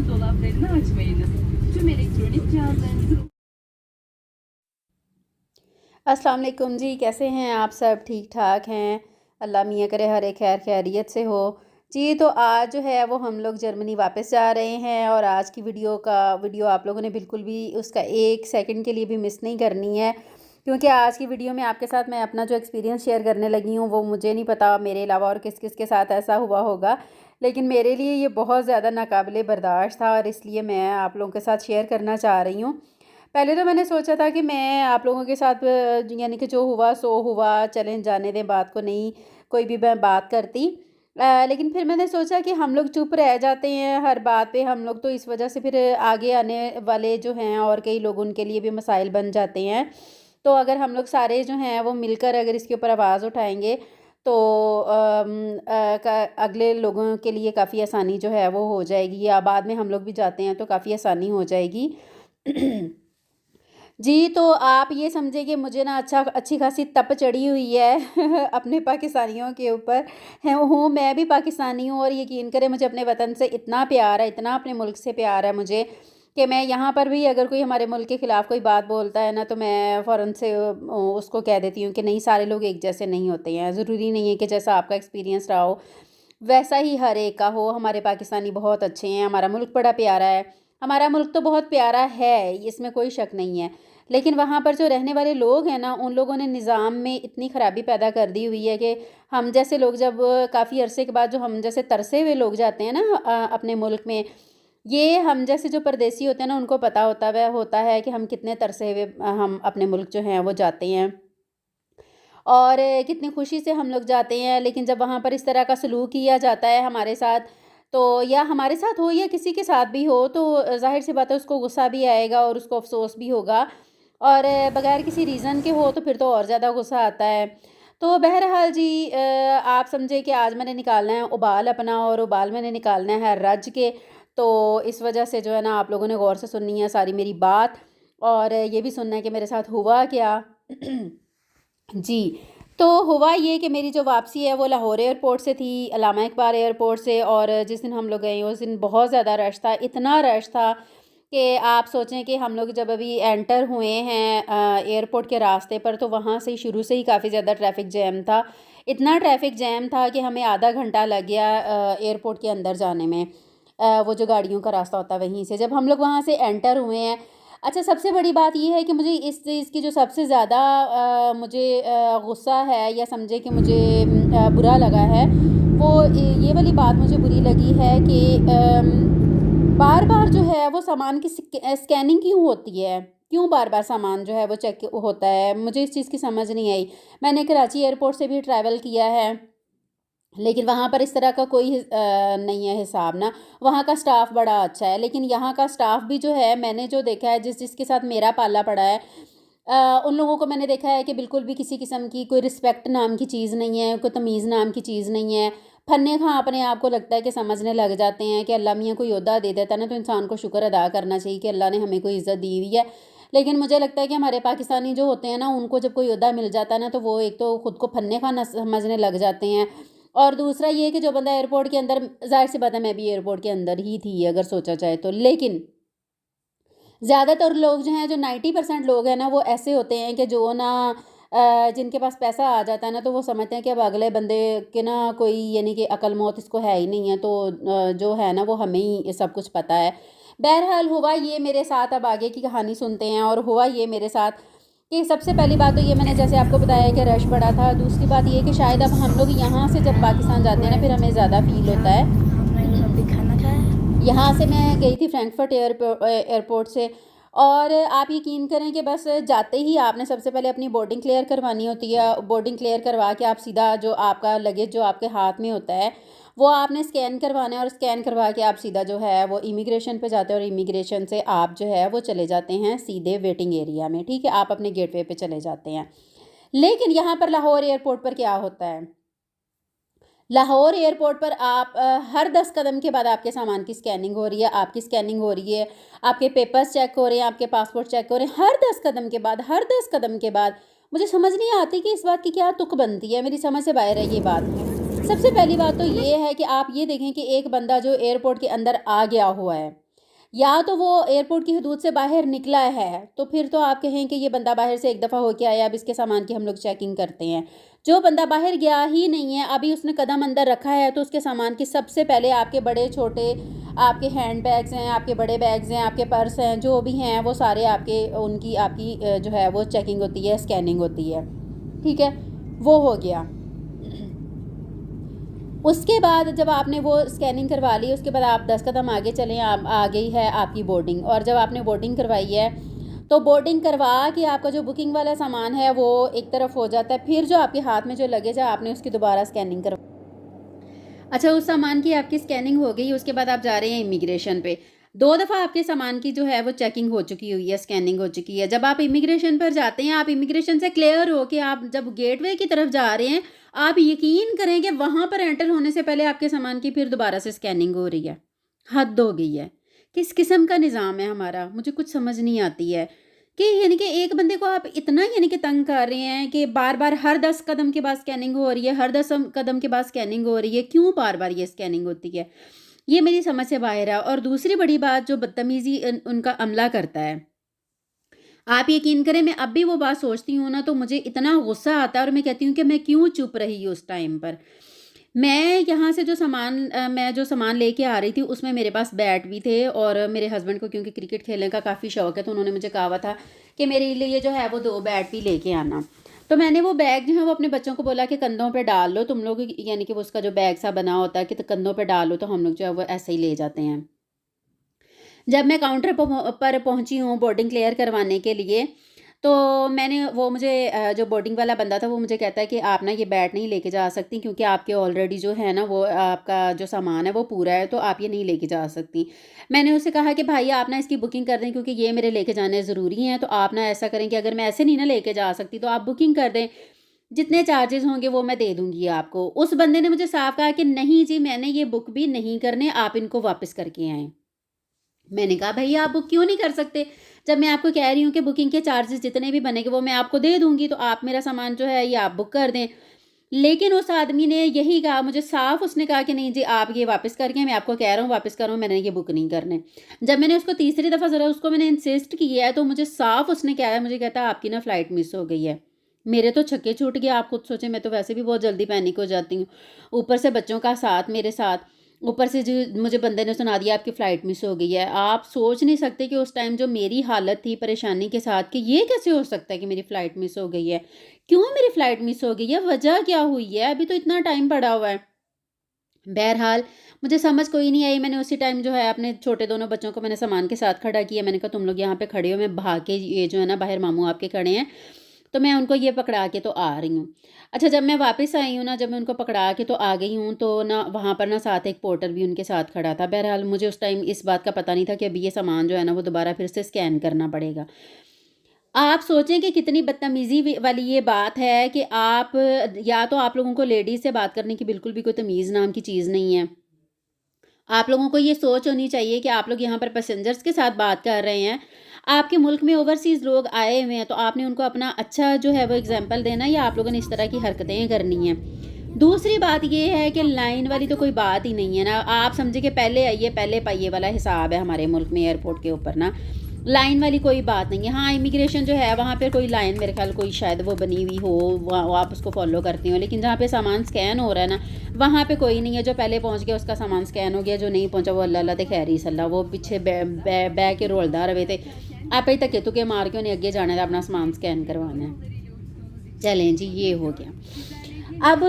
buzdolabı dolaplarını açmayınız. Tüm elektronik cihazlarınızı अस्सलाम वालेकुम जी, कैसे हैं आप सब? ठीक ठाक हैं? अल्लाह मियाँ करे हर एक खैर खैरियत से हो। जी, तो आज जो है वो हम लोग जर्मनी वापस जा रहे हैं और आज की वीडियो आप लोगों ने बिल्कुल भी उसका एक सेकंड के लिए भी मिस नहीं करनी है, क्योंकि आज की वीडियो में आपके साथ मैं अपना जो एक्सपीरियंस शेयर करने लगी हूँ वो मुझे नहीं पता मेरे अलावा और किस किस के साथ ऐसा हुआ होगा, लेकिन मेरे लिए ये बहुत ज़्यादा नाकाबिले बर्दाश्त था और इसलिए मैं आप लोगों के साथ शेयर करना चाह रही हूँ। पहले तो मैंने सोचा था कि मैं आप लोगों के साथ यानी कि जो हुआ सो हुआ, चलें जाने दें बात को, नहीं कोई भी मैं बात करती। लेकिन फिर मैंने सोचा कि हम लोग चुप रह जाते हैं हर बात पे हम लोग, तो इस वजह से फिर आगे आने वाले जो हैं और कई लोग उनके लिए भी मसाइल बन जाते हैं। तो अगर हम लोग सारे जो हैं वो मिलकर अगर इसके ऊपर आवाज़ उठाएंगे तो अगले लोगों के लिए काफ़ी आसानी जो है वो हो जाएगी, या बाद में हम लोग भी जाते हैं तो काफ़ी आसानी हो जाएगी। जी, तो आप ये समझिए कि मुझे ना अच्छी खासी तप चढ़ी हुई है अपने पाकिस्तानियों के ऊपर। मैं भी पाकिस्तानी हूँ और यकीन करें मुझे अपने वतन से इतना प्यार है, इतना अपने मुल्क से प्यार है मुझे, कि मैं यहाँ पर भी अगर कोई हमारे मुल्क के ख़िलाफ़ कोई बात बोलता है ना तो मैं फ़ौरन से उसको कह देती हूँ कि नहीं, सारे लोग एक जैसे नहीं होते हैं। ज़रूरी नहीं है कि जैसा आपका एक्सपीरियंस रहा हो वैसा ही हर एक का हो। हमारे पाकिस्तानी बहुत अच्छे हैं, हमारा मुल्क बड़ा प्यारा है। हमारा मुल्क तो बहुत प्यारा है, इसमें कोई शक नहीं है। लेकिन वहाँ पर जो रहने वाले लोग हैं ना, उन लोगों ने निज़ाम में इतनी ख़राबी पैदा कर दी हुई है कि हम जैसे लोग जब काफ़ी अरसे के बाद जो हम जैसे तरसे हुए लोग जाते हैं ना अपने मुल्क में, ये हम जैसे जो परदेसी होते हैं ना उनको पता होता है कि हम कितने तरसे हुए हम अपने मुल्क जो हैं वो जाते हैं और कितनी खुशी से हम लोग जाते हैं। लेकिन जब वहाँ पर इस तरह का सलूक किया जाता है हमारे साथ, तो या हमारे साथ हो या किसी के साथ भी हो, तो ज़ाहिर सी बात है उसको गुस्सा भी आएगा और उसको अफ़सोस भी होगा, और बगैर किसी रीज़न के हो तो फिर तो और ज़्यादा गुस्सा आता है। तो बहरहाल जी, आप समझे कि आज मैंने निकालना है उबाल अपना, और उबाल मैंने निकालना है रज के। तो इस वजह से जो है ना आप लोगों ने गौर से सुननी है सारी मेरी बात, और ये भी सुनना है कि मेरे साथ हुआ क्या। जी, तो हुआ ये कि मेरी जो वापसी है वो लाहौर एयरपोर्ट से थी, अल्लामा इकबाल एयरपोर्ट से, और जिस दिन हम लोग गए उस दिन बहुत ज़्यादा रश था, इतना रश था कि आप सोचें कि हम लोग जब अभी एंटर हुए हैं एयरपोर्ट के रास्ते पर, तो वहाँ से शुरू से ही काफ़ी ज़्यादा ट्रैफ़िक जैम था। इतना ट्रैफ़िक जैम था कि हमें आधा घंटा लग गया एयरपोर्ट के अंदर जाने में। वो जो गाड़ियों का रास्ता होता है वहीं से जब हम लोग वहाँ से एंटर हुए हैं। अच्छा, सबसे बड़ी बात ये है कि मुझे इस चीज़ की जो सबसे ज़्यादा मुझे गुस्सा है, या समझे कि मुझे बुरा लगा है, वो ये वाली बात मुझे बुरी लगी है कि बार-बार जो है वो सामान की स्कैनिंग क्यों होती है? क्यों बार-बार सामान जो है वो चेक होता है? मुझे इस चीज़ की समझ नहीं आई। मैंने कराची एयरपोर्ट से भी ट्रैवल किया है, लेकिन वहाँ पर इस तरह का कोई नहीं है हिसाब ना। वहाँ का स्टाफ़ बड़ा अच्छा है, लेकिन यहाँ का स्टाफ़ भी जो है, मैंने जो देखा है जिसके साथ मेरा पाला पड़ा है, उन लोगों को मैंने देखा है कि बिल्कुल भी किसी किस्म की कोई रिस्पेक्ट नाम की चीज़ नहीं है, कोई तमीज़ नाम की चीज़ नहीं है। फन्ने खां अपने आप को लगता है कि समझने लग जाते हैं कि अल्लाह मियाँ कोई ओहदा दे देता है ना तो इंसान को शुक्र अदा करना चाहिए कि अल्लाह ने हमें कोई इज़्ज़त दी हुई है। लेकिन मुझे लगता है कि हमारे पाकिस्तानी जो होते हैं ना, उनको जब कोई ओहदा मिल जाता है ना तो वो एक तो खुद को फन्ने खां न समझने लग जाते हैं, और दूसरा ये कि जो बंदा एयरपोर्ट के अंदर, ज़ाहिर सी बात है मैं भी एयरपोर्ट के अंदर ही थी अगर सोचा जाए तो, लेकिन ज़्यादातर लोग जो हैं, जो 90% लोग हैं ना, वो ऐसे होते हैं कि जो ना जिनके पास पैसा आ जाता है ना तो वो समझते हैं कि अब अगले बंदे के ना कोई यानी कि अकल मौत इसको है ही नहीं है, तो जो है ना वो हमें ही सब कुछ पता है। बहरहाल हुआ ये मेरे साथ, अब आगे की कहानी सुनते हैं। और हुआ ये मेरे साथ कि सबसे पहली बात तो ये मैंने जैसे आपको बताया कि रश बड़ा था। दूसरी बात ये कि शायद अब हम लोग यहाँ से जब पाकिस्तान जाते हैं ना फिर हमें ज़्यादा फ़ील होता है। हमने अभी खाना खाया। यहाँ से मैं गई थी फ्रैंकफर्ट एयरपोर्ट से, और आप यकीन करें कि बस जाते ही आपने सबसे पहले अपनी बोर्डिंग क्लियर करवानी होती है। बोर्डिंग क्लियर करवा के आप सीधा जो आपका लगेज जो आपके हाथ में होता है वो आपने स्कैन करवाना है, और स्कैन करवा के आप सीधा जो है वो इमिग्रेशन पे जाते हैं, और इमिग्रेशन से आप जो है वो चले जाते हैं सीधे वेटिंग एरिया में। ठीक है, आप अपने गेटवे पे चले जाते हैं। लेकिन यहाँ पर लाहौर एयरपोर्ट पर क्या होता है, लाहौर एयरपोर्ट पर आप हर 10 कदम के बाद आपके सामान की स्कैनिंग हो रही है, आपकी स्कैनिंग हो रही है, आपके पेपर्स चेक हो रहे हैं, आपके पासपोर्ट चेक हो रहे हैं, हर 10 कदम के बाद, हर 10 कदम के बाद। मुझे समझ नहीं आती कि इस बात की क्या तुक बनती है, मेरी समझ से बाहर है ये बात। सबसे पहली बात तो ये है कि आप ये देखें कि एक बंदा जो एयरपोर्ट के अंदर आ गया हुआ है, या तो वो एयरपोर्ट की हदूद से बाहर निकला है तो फिर तो आप कहें कि ये बंदा बाहर से एक दफ़ा होके आया, अब इसके सामान की हम लोग चेकिंग करते हैं। जो बंदा बाहर गया ही नहीं है, अभी उसने कदम अंदर रखा है, तो उसके सामान की सबसे पहले आपके बड़े छोटे, आपके हैंड बैग्स हैं, आपके बड़े बैग्स हैं, आपके पर्स हैं, जो भी हैं वो सारे आपकी जो है वो चेकिंग होती है, स्कैनिंग होती है। ठीक है, वो हो गया। उसके बाद जब आपने वो स्कैनिंग करवा ली, उसके बाद आप 10 कदम आगे चलें, आप आ गई है आपकी बोर्डिंग। और जब आपने बोर्डिंग करवाई है तो बोर्डिंग करवा के आपका जो बुकिंग वाला सामान है वो एक तरफ हो जाता है। फिर जो आपके हाथ में जो लगेज है आपने उसकी दोबारा स्कैनिंग करवा। अच्छा, उस सामान की आपकी स्कैनिंग हो गई, उसके बाद आप जा रहे हैं इमिग्रेशन पे। 2 दफ़ा आपके सामान की जो है वो चेकिंग हो चुकी हुई है, स्कैनिंग हो चुकी है। जब आप इमिग्रेशन पर जाते हैं, आप इमिग्रेशन से क्लियर हो के आप जब गेटवे की तरफ जा रहे हैं, आप यकीन करें कि वहाँ पर एंटर होने से पहले आपके सामान की फिर दोबारा से स्कैनिंग हो रही है। हद हो गई है। किस किस्म का निज़ाम है हमारा, मुझे कुछ समझ नहीं आती है कि यानी कि एक बंदे को आप इतना यानी कि तंग कर रहे हैं कि बार-बार हर 10 कदम के बाद स्कैनिंग हो रही है, हर 10 कदम के बाद स्कैनिंग हो रही है। क्यों बार-बार ये स्कैनिंग होती है? ये मेरी समझ से बाहर है। और दूसरी बड़ी बात, जो बदतमीज़ी उनका अमला करता है, आप यकीन करें मैं अब भी वो बात सोचती हूँ ना तो मुझे इतना गुस्सा आता है और मैं कहती हूँ कि मैं क्यों चुप रही उस टाइम पर। मैं यहाँ से मैं जो सामान लेके आ रही थी उसमें मेरे पास बैट भी थे, और मेरे हस्बैंड को क्योंकि क्रिकेट खेलने का काफ़ी शौक है तो उन्होंने मुझे कहा हुआ था कि मेरे लिए जो है वो 2 बैट भी लेके आना। तो मैंने वो बैग जो है वो अपने बच्चों को बोला कि कंधों पे डाल लो तुम लोग, यानी कि वो उसका जो बैग सा बना होता है कि तो कंधों पे डाल लो, तो हम लोग जो है वो ऐसे ही ले जाते हैं। जब मैं काउंटर पर पहुंची हूँ बोर्डिंग क्लियर करवाने के लिए, तो मैंने वो मुझे जो बोर्डिंग वाला बंदा था वो मुझे कहता है कि आप ना ये बैट नहीं लेके जा सकती क्योंकि आपके ऑलरेडी जो है ना वो आपका जो सामान है वो पूरा है, तो आप ये नहीं लेके जा सकती। मैंने उससे कहा कि भाई आप ना इसकी बुकिंग कर दें क्योंकि ये मेरे लेके जाने ज़रूरी हैं, तो आप ना ऐसा करें कि अगर मैं ऐसे नहीं ना लेके जा सकती तो आप बुकिंग कर दें, जितने चार्जेस होंगे वो मैं दे दूंगी आपको। उस बंदे ने मुझे साफ कहा कि नहीं जी, मैंने ये बुक भी नहीं करने, आप इनको वापस करके आएँ। मैंने कहा भैया आप बुक क्यों नहीं कर सकते? जब मैं आपको कह रही हूँ कि बुकिंग के चार्जेस जितने भी बनेंगे वो मैं आपको दे दूँगी, तो आप मेरा सामान जो है ये आप बुक कर दें। लेकिन उस आदमी ने यही कहा मुझे साफ, उसने कहा कि नहीं जी आप ये वापस करके, मैं आपको कह रहा हूँ वापस करो, मैंने ये बुक नहीं करने। जब मैंने उसको तीसरी दफ़ा ज़रा उसको मैंने इंसिस्ट किया है तो मुझे साफ उसने क्या है, मुझे कहता है आपकी ना फ़्लाइट मिस हो गई है। मेरे तो छक्के छूट गए, आप खुद सोचें, मैं तो वैसे भी बहुत जल्दी पैनिक हो जाती हूँ। ऊपर से बच्चों का साथ मेरे साथ, ऊपर से जो मुझे बंदे ने सुना दिया आपकी फ़्लाइट मिस हो गई है। आप सोच नहीं सकते कि उस टाइम जो मेरी हालत थी परेशानी के साथ कि ये कैसे हो सकता है कि मेरी फ़्लाइट मिस हो गई है? क्यों मेरी फ़्लाइट मिस हो गई है? वजह क्या हुई है? अभी तो इतना टाइम पड़ा हुआ है। बहरहाल मुझे समझ कोई नहीं आई। मैंने उसी टाइम जो है अपने छोटे दोनों बच्चों को मैंने सामान के साथ खड़ा किया। मैंने कहा तुम लोग यहाँ पे खड़े हो, मैं भाग के ये जो है ना बाहर मामू आपके खड़े हैं, तो मैं उनको ये पकड़ा के तो आ रही हूँ। अच्छा, जब मैं वापस आई हूँ ना, जब मैं उनको पकड़ा के तो आ गई हूँ, तो ना वहाँ पर ना साथ एक पोर्टर भी उनके साथ खड़ा था। बहरहाल मुझे उस टाइम इस बात का पता नहीं था कि अभी ये सामान जो है ना वो दोबारा फिर से स्कैन करना पड़ेगा। आप सोचें कि कितनी बदतमीज़ी वाली ये बात है कि आप, या तो आप लोगों को लेडीज़ से बात करने की बिल्कुल भी कोई तमीज़ नाम की चीज़ नहीं है। आप लोगों को ये सोच होनी चाहिए कि आप लोग यहाँ पर पैसेंजर्स के साथ बात कर रहे हैं। आपके मुल्क में ओवरसीज़ लोग आए हुए हैं, तो आपने उनको अपना अच्छा जो है वो एग्ज़ाम्पल देना, या आप लोगों ने इस तरह की हरकतें करनी हैं। दूसरी बात ये है कि लाइन वाली तो कोई बात ही नहीं है ना। आप समझिए कि पहले आइए पहले पाइए वाला हिसाब है हमारे मुल्क में एयरपोर्ट के ऊपर ना। लाइन वाली कोई बात नहीं है। हाँ, इमिग्रेशन जो है वहाँ पे कोई लाइन मेरे ख्याल कोई शायद वो बनी हुई हो, वो आप उसको फ़ॉलो करती हो, लेकिन जहाँ पे सामान स्कैन हो रहा है ना वहाँ पे कोई नहीं है। जो पहले पहुँच गया उसका सामान स्कैन हो गया, जो नहीं पहुँचा वो अल्लाह अल्लाह ते खैर ही सल्ला, वो पीछे बह के रोलदा रहे थे। आप ही धक्के धुक्के मार के उन्हें अगे जाना है, अपना सामान स्कैन करवाना है। चलें जी, ये हो गया। अब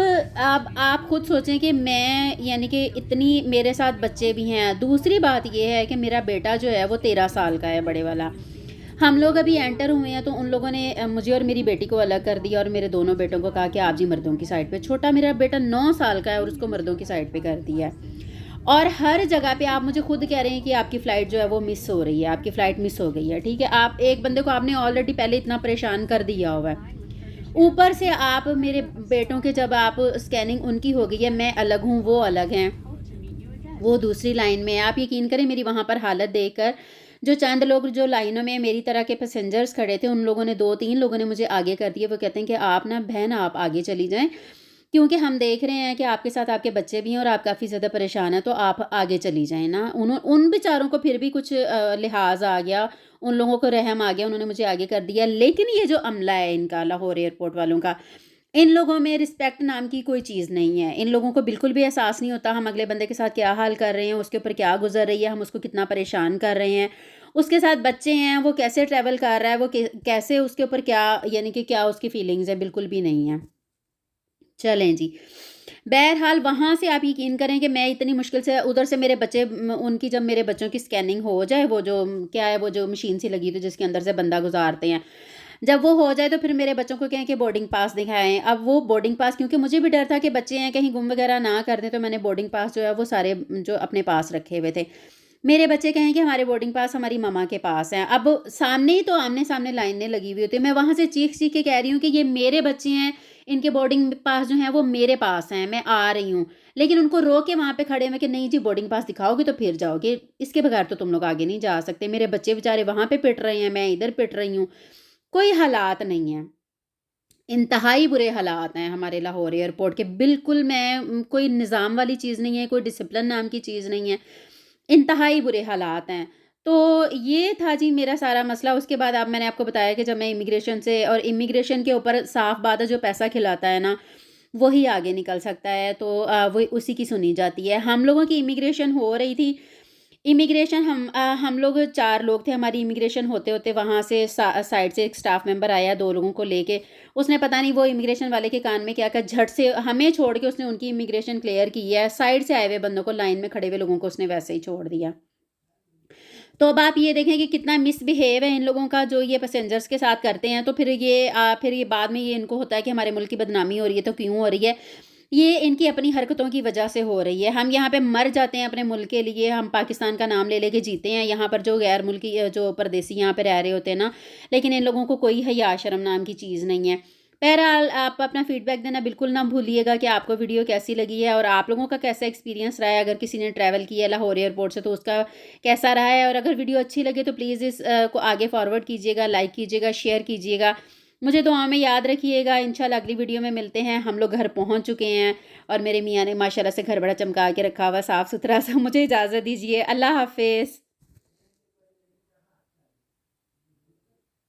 आप खुद सोचें कि मैं यानी कि इतनी, मेरे साथ बच्चे भी हैं। दूसरी बात ये है कि मेरा बेटा जो है वो 13 साल का है, बड़े वाला। हम लोग अभी एंटर हुए हैं तो उन लोगों ने मुझे और मेरी बेटी को अलग कर दिया और मेरे दोनों बेटों को कहा कि आप जी मर्दों की साइड पे। छोटा मेरा बेटा 9 साल का है और उसको मर्दों की साइड पे कर दिया है। और हर जगह पे आप मुझे खुद कह रहे हैं कि आपकी फ़्लाइट जो है वो मिस हो रही है, आपकी फ़्लाइट मिस हो गई है। ठीक है, आप एक बंदे को आपने ऑलरेडी पहले इतना परेशान कर दिया हुआ है, ऊपर से आप मेरे बेटों के, जब आप स्कैनिंग उनकी हो गई है, मैं अलग हूँ वो अलग हैं, वो दूसरी लाइन में है। आप यकीन करें मेरी वहाँ पर हालत देखकर जो चंद लोग जो लाइनों में मेरी तरह के पैसेंजर्स खड़े थे, उन लोगों ने 2-3 लोगों ने मुझे आगे कर दिया। वो कहते हैं कि आप ना बहन आप आगे चली जाएं क्योंकि हम देख रहे हैं कि आपके साथ आपके बच्चे भी हैं और आप काफ़ी ज़्यादा परेशान हैं, तो आप आगे चली जाएँ ना। उन बेचारों को फिर भी कुछ लिहाज़ आ गया, उन लोगों को रहम आ गया, उन्होंने मुझे आगे कर दिया। लेकिन ये जो अमला है इनका, लाहौर एयरपोर्ट वालों का, इन लोगों में रिस्पेक्ट नाम की कोई चीज़ नहीं है। इन लोगों को बिल्कुल भी एहसास नहीं होता हम अगले बंदे के साथ क्या हाल कर रहे हैं, उसके ऊपर क्या गुज़र रही है, हम उसको कितना परेशान कर रहे हैं। उसके साथ बच्चे हैं, वो कैसे ट्रैवल कर रहा है, वो कैसे उसके ऊपर क्या, यानी कि क्या उसकी फीलिंग्स हैं, बिल्कुल भी नहीं है। चलें जी। बहरहाल वहाँ से आप यकीन करें कि मैं इतनी मुश्किल से उधर से मेरे बच्चे उनकी जब मेरे बच्चों की स्कैनिंग हो जाए, वो जो क्या है, वो जो मशीन सी लगी थी जिसके अंदर से बंदा गुज़ारते हैं, जब वो हो जाए तो फिर मेरे बच्चों को कहें कि बोर्डिंग पास दिखाएँ। अब वो बोर्डिंग पास, क्योंकि मुझे भी डर था कि बच्चे हैं कहीं गुम वगैरह ना कर दें, तो मैंने बोर्डिंग पास जो है वो सारे जो अपने पास रखे हुए थे। मेरे बच्चे कहें कि हमारे बोर्डिंग पास हमारी मम्मा के पास हैं। अब सामने ही तो आमने-सामने लाइनें लगी हुई होती हैं। मैं वहाँ से चीख-चीख के कह रही हूँ कि ये मेरे बच्चे हैं, इनके बोर्डिंग पास जो हैं वो मेरे पास हैं, मैं आ रही हूँ। लेकिन उनको रोक के वहाँ पे खड़े हुए कि नहीं जी बोर्डिंग पास दिखाओगे तो फिर जाओगे, इसके बगैर तो तुम लोग आगे नहीं जा सकते। मेरे बच्चे बेचारे वहाँ पे पिट रहे हैं, मैं इधर पिट रही हूँ। कोई हालात नहीं है। इंतहाई बुरे हालात हैं हमारे लाहौर एयरपोर्ट के। बिल्कुल कोई निज़ाम वाली चीज़ नहीं है, कोई डिसिप्लिन नाम की चीज़ नहीं है। इंतहाई बुरे हालात हैं। तो ये था जी मेरा सारा मसला। उसके बाद अब मैंने आपको बताया कि जब मैं इमिग्रेशन से, और इमिग्रेशन के ऊपर साफ़ बात है, जो पैसा खिलाता है ना, वही आगे निकल सकता है। तो वो उसी की सुनी जाती है। हम लोगों की इमिग्रेशन हो रही थी। इमिग्रेशन हम लोग 4 लोग थे। हमारी इमिग्रेशन होते-होते वहाँ से साइड से एक स्टाफ मेंबर आया 2 लोगों को लेके। उसने पता नहीं वो इमिग्रेशन वाले के कान में क्या कहा, झट से हमें छोड़ के उसने उनकी इमिग्रेशन क्लियर की है। साइड से आए हुए बंदों को, लाइन में खड़े हुए लोगों को उसने वैसे ही छोड़ दिया। तो अब आप ये देखें कि कितना मिसबिहेव है इन लोगों का, जो ये पैसेंजर्स के साथ करते हैं। तो फिर ये बाद में ये इनको होता है कि हमारे मुल्क की बदनामी हो रही है, तो क्यों हो रही है? ये इनकी अपनी हरकतों की वजह से हो रही है। हम यहाँ पे मर जाते हैं अपने मुल्क के लिए, हम पाकिस्तान का नाम ले लेके जीते हैं। यहाँ पर जो गैर मुल्की जो परदेसी यहाँ पे रह रहे होते हैं ना, लेकिन इन लोगों को कोई हया शर्म नाम की चीज़ नहीं है। बहरहाल आप अपना फ़ीडबैक देना बिल्कुल ना भूलिएगा कि आपको वीडियो कैसी लगी है और आप लोगों का कैसा एक्सपीरियंस रहा है। अगर किसी ने ट्रैवल किया है लाहौर एयरपोर्ट से तो उसका कैसा रहा है, और अगर वीडियो अच्छी लगे तो प्लीज़ इस को आगे फॉरवर्ड कीजिएगा, लाइक कीजिएगा, शेयर कीजिएगा। मुझे दुआ में याद रखिएगा। इंशाल्लाह अगली वीडियो में मिलते हैं। हम लोग घर पहुँच चुके हैं और मेरे मियाँ ने माशाल्लाह से घर बड़ा चमका के रखा हुआ साफ़ सुथरा सा। मुझे इजाज़त दीजिए। अल्लाह हाफ़िज़।